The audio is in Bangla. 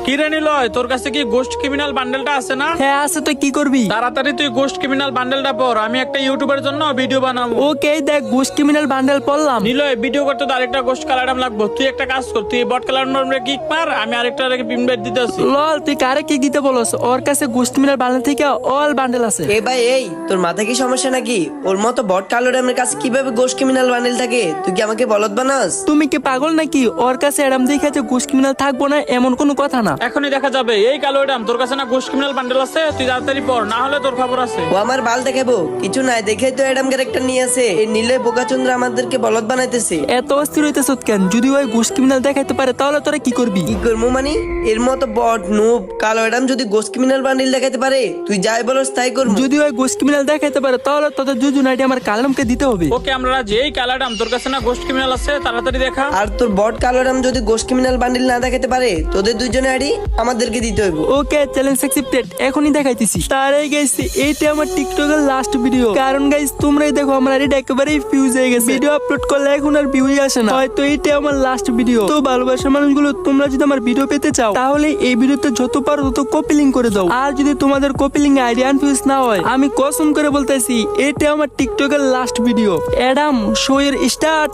কি রে নিলয়, তোর কাছে কি গোস্ট ক্রিমিনাল বান্ডেলটা আছে না? হ্যাঁ আছে, তুই কি করবি? তাড়াতাড়ি তুই গোস্ট ক্রিমিনাল বান্ডেলটা পড়, আমি একটা ইউটিউবের জন্য ভিডিও বানাবো। ওকে দেখ, গোস্ট ক্রিমিনাল বান্ডেল পড়লাম। নিলয়, ভিডিও করতে তো আরেকটা গোস্ট কালার লাগবে। তুই একটা কাজ কর, তুই বট কালার কিক মার, আমি আরেকটা ইনভাইট দিতেছি। লল, তুই কারে কি দিতে বলস? ওর কাছে গোস্ট ক্রিমিনাল বান্ডেল থেকে অল বান্ডেল আছে। এ ভাই, এই তোর মাথা কি সমস্যা নাকি? ওর মতো বট কালো ড্যামের কাছে কিভাবে গোস্ট ক্রিমিনাল বান্ডেল থাকে? তুই কি আমাকে বলদ বানাস? তুমি কি পাগল নাকি? ওর কাছে এরম দেখে যে গোস্ট ক্রিমিনাল থাকবো না এমন কোনো কথা না। এখনই দেখা যাবে। এই কালো এডাম, তোর কাছে না গোস্ট ক্রিমিনাল বান্ডেল আছে? তুই তাড়াতাড়ি পড়, না হলে তোর খবর আছে। ও আমার বাল দেখাবো কিছু নাই, দেখেই তো এডাম ক্যারেক্টার নিয়ে আছে। এই নীলে বোকাচন্দ্র আমাদেরকে বলদ বানাইতেছে। এত অস্থির হইতেছ কেন? যদি ওই গোস্ট ক্রিমিনাল দেখাইতে পারে তাহলে তোরা কি করবি? কি করবো মানে? এর মতো বট নুব কালো এডাম যদি গোস্ট ক্রিমিনাল বান্ডেল দেখাইতে পারে, তুই যাই বলস তাই করবো। যদি ওই গোস্ট ক্রিমিনাল দেখাইতে পারে তাহলে তোদের দুজন আইডি আমার কালামকে দিতে হবে। ওকে, আমরা যেই কালো এডাম, তোর কাছে না গোস্ট ক্রিমিনাল আছে? তাড়াতাড়ি দেখা। আর তোর বট কালো এডাম যদি গোস্ট ক্রিমিনাল বান্ডেল না দেখাতে পারে, তোদের দুজনে আইডি আমাদেরকে দিতে হইব। ওকে, চ্যালেঞ্জ অ্যাকসেপ্টেড। এখনই দেখাইতেছি। তারে গাইস, এইটা আমার টিকটকের লাস্ট ভিডিও। কারণ গাইস, তোমরাই দেখো আমার আইডি একেবারেই ফিউজ হয়ে গেছে। ভিডিও আপলোড করলে এখন আর ভিউই আসে না। হয়তো এইটা আমার লাস্ট ভিডিও। তো ভালোবাসার মানুষগুলো, তোমরা যদি আমার ভিডিও পেতে চাও তাহলে এই ভিডিওতে যত পারো তত কপি লিংক করে দাও। আর যদি তোমাদের কপি লিংক আইডি আনফিউজ না হয়, আমি কসম করে বলতেছি এটা আমার টিকটকের লাস্ট ভিডিও। অ্যাডাম শো এর স্টার্ট।